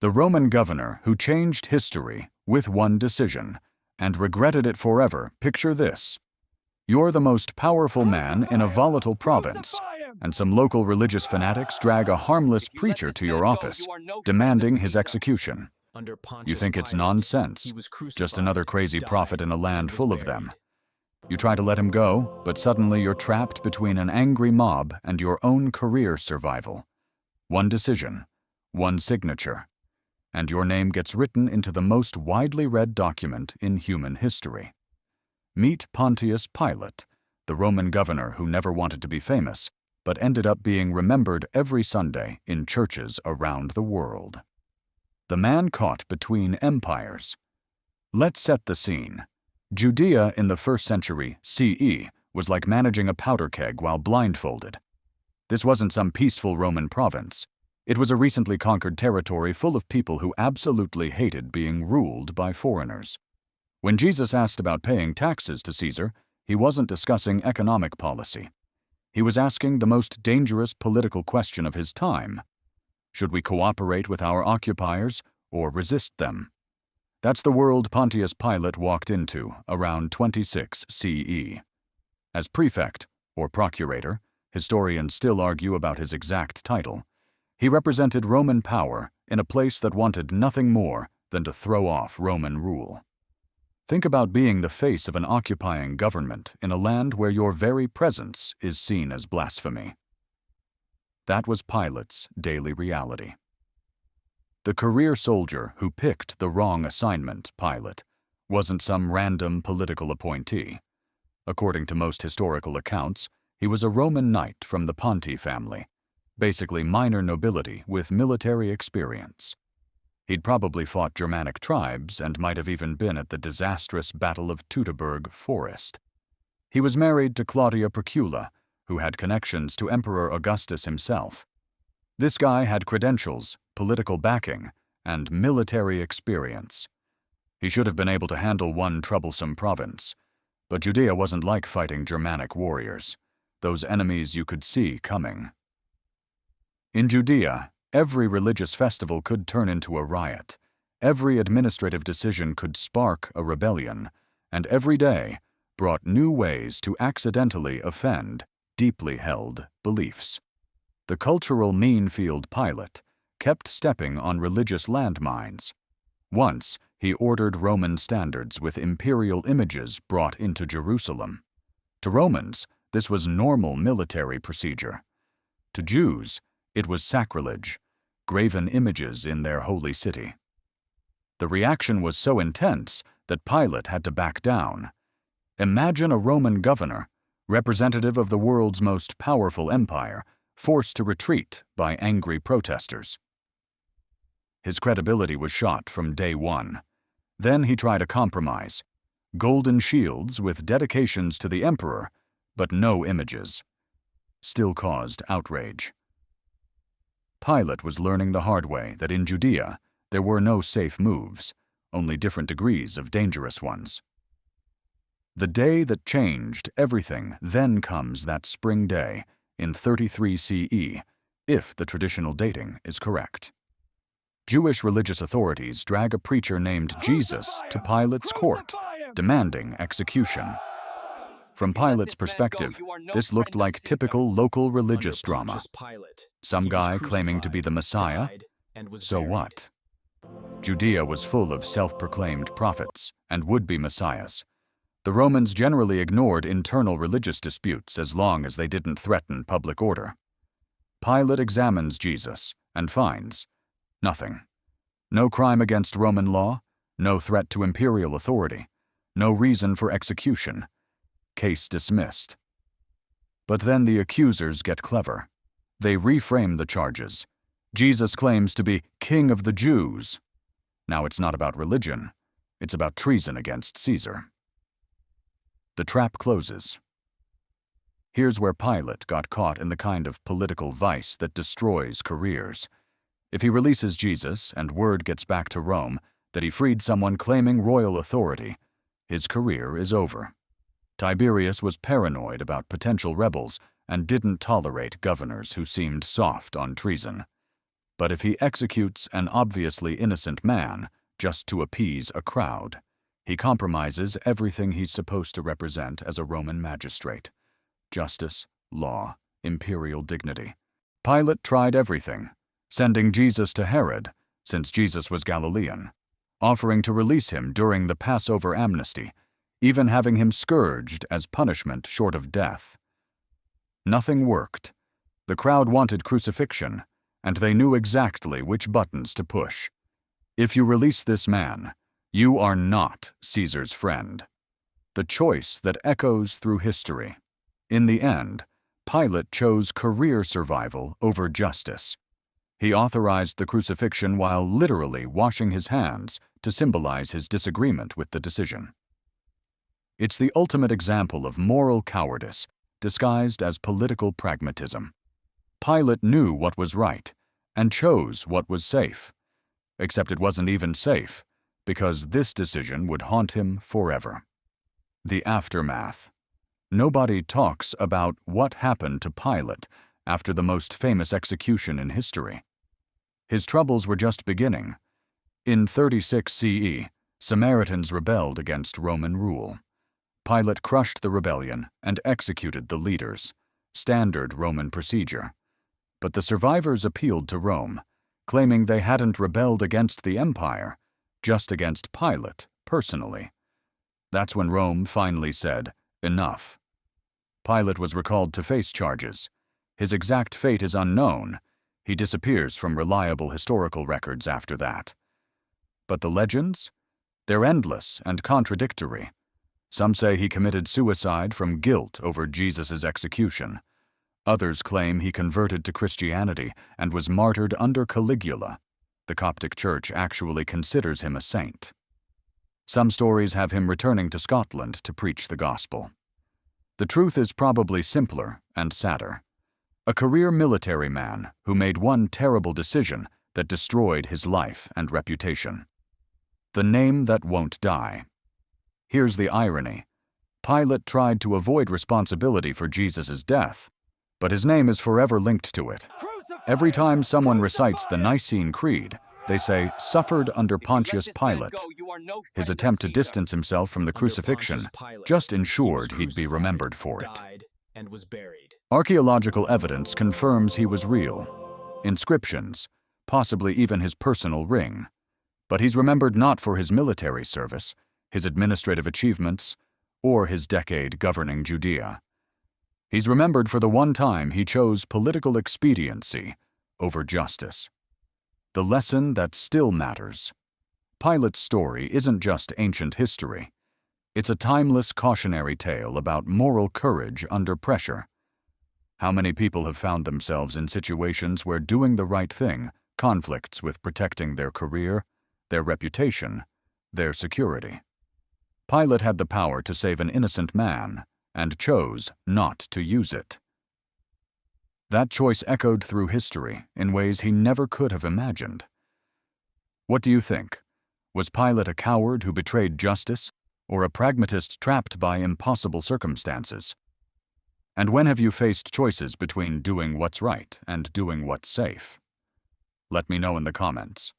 The Roman governor who changed history with one decision and regretted it forever. Picture this. You're the most powerful man in a volatile province, and some local religious fanatics drag a harmless preacher to your office, demanding his execution. You think it's nonsense, just another crazy prophet in a land full of them. You try to let him go, but suddenly you're trapped between an angry mob and your own career survival. One decision, one signature, and your name gets written into the most widely read document in human history. Meet Pontius Pilate, the Roman governor who never wanted to be famous, but ended up being remembered every Sunday in churches around the world. The man caught between empires. Let's set the scene. Judea in the 1st century CE was like managing a powder keg while blindfolded. This wasn't some peaceful Roman province. It was a recently conquered territory full of people who absolutely hated being ruled by foreigners. When Jesus asked about paying taxes to Caesar, he wasn't discussing economic policy. He was asking the most dangerous political question of his time. Should we cooperate with our occupiers or resist them? That's the world Pontius Pilate walked into around 26 CE. As prefect, or procurator, historians still argue about his exact title, he represented Roman power in a place that wanted nothing more than to throw off Roman rule. Think about being the face of an occupying government in a land where your very presence is seen as blasphemy. That was Pilate's daily reality. The career soldier who picked the wrong assignment, Pilate, wasn't some random political appointee. According to most historical accounts, he was a Roman knight from the Ponti family, basically minor nobility with military experience. He'd probably fought Germanic tribes and might have even been at the disastrous Battle of Teutoburg Forest. He was married to Claudia Procula, who had connections to Emperor Augustus himself. This guy had credentials, political backing, and military experience. He should have been able to handle one troublesome province. But Judea wasn't like fighting Germanic warriors, those enemies you could see coming. In Judea, every religious festival could turn into a riot, every administrative decision could spark a rebellion, and every day brought new ways to accidentally offend deeply held beliefs. The cultural mean-field Pilate kept stepping on religious landmines. Once, he ordered Roman standards with imperial images brought into Jerusalem. To Romans, this was normal military procedure. To Jews, it was sacrilege, graven images in their holy city. The reaction was so intense that Pilate had to back down. Imagine a Roman governor, representative of the world's most powerful empire, forced to retreat by angry protesters. His credibility was shot from day one. Then he tried a compromise: golden shields with dedications to the emperor, but no images. Still caused outrage. Pilate was learning the hard way that in Judea there were no safe moves, only different degrees of dangerous ones. The day that changed everything then comes that spring day in 33 CE, if the traditional dating is correct. Jewish religious authorities drag a preacher named Jesus to Pilate's court, demanding execution. From Pilate's perspective, this looked like typical local religious drama. Some guy claiming to be the Messiah? So what? Judea was full of self-proclaimed prophets and would-be messiahs. The Romans generally ignored internal religious disputes as long as they didn't threaten public order. Pilate examines Jesus and finds nothing. No crime against Roman law, no threat to imperial authority, no reason for execution. Case dismissed. But then the accusers get clever. They reframe the charges. Jesus claims to be King of the Jews. Now it's not about religion. It's about treason against Caesar. The trap closes. Here's where Pilate got caught in the kind of political vice that destroys careers. If he releases Jesus and word gets back to Rome that he freed someone claiming royal authority, his career is over. Tiberius was paranoid about potential rebels and didn't tolerate governors who seemed soft on treason. But if he executes an obviously innocent man just to appease a crowd, he compromises everything he's supposed to represent as a Roman magistrate: justice, law, imperial dignity. Pilate tried everything, sending Jesus to Herod, since Jesus was Galilean, offering to release him during the Passover amnesty, even having him scourged as punishment short of death. Nothing worked. The crowd wanted crucifixion, and they knew exactly which buttons to push. If you release this man, you are not Caesar's friend. The choice that echoes through history. In the end, Pilate chose career survival over justice. He authorized the crucifixion while literally washing his hands to symbolize his disagreement with the decision. It's the ultimate example of moral cowardice disguised as political pragmatism. Pilate knew what was right and chose what was safe. Except it wasn't even safe, because this decision would haunt him forever. The aftermath. Nobody talks about what happened to Pilate after the most famous execution in history. His troubles were just beginning. In 36 CE, Samaritans rebelled against Roman rule. Pilate crushed the rebellion and executed the leaders, standard Roman procedure. But the survivors appealed to Rome, claiming they hadn't rebelled against the empire, just against Pilate personally. That's when Rome finally said, "Enough." Pilate was recalled to face charges. His exact fate is unknown. He disappears from reliable historical records after that. But the legends? They're endless and contradictory. Some say he committed suicide from guilt over Jesus' execution. Others claim he converted to Christianity and was martyred under Caligula. The Coptic Church actually considers him a saint. Some stories have him returning to Scotland to preach the gospel. The truth is probably simpler and sadder. A career military man who made one terrible decision that destroyed his life and reputation. The name that won't die. Here's the irony. Pilate tried to avoid responsibility for Jesus' death, but his name is forever linked to it. Every time someone recites the Nicene Creed, they say, "suffered under Pontius Pilate." His attempt to distance himself from the crucifixion just ensured he'd be remembered for it. Archaeological evidence confirms he was real. Inscriptions, possibly even his personal ring. But he's remembered not for his military service, his administrative achievements, or his decade governing Judea. He's remembered for the one time he chose political expediency over justice. The lesson that still matters. Pilate's story isn't just ancient history. It's a timeless cautionary tale about moral courage under pressure. How many people have found themselves in situations where doing the right thing conflicts with protecting their career, their reputation, their security? Pilate had the power to save an innocent man and chose not to use it. That choice echoed through history in ways he never could have imagined. What do you think? Was Pilate a coward who betrayed justice, or a pragmatist trapped by impossible circumstances? And when have you faced choices between doing what's right and doing what's safe? Let me know in the comments.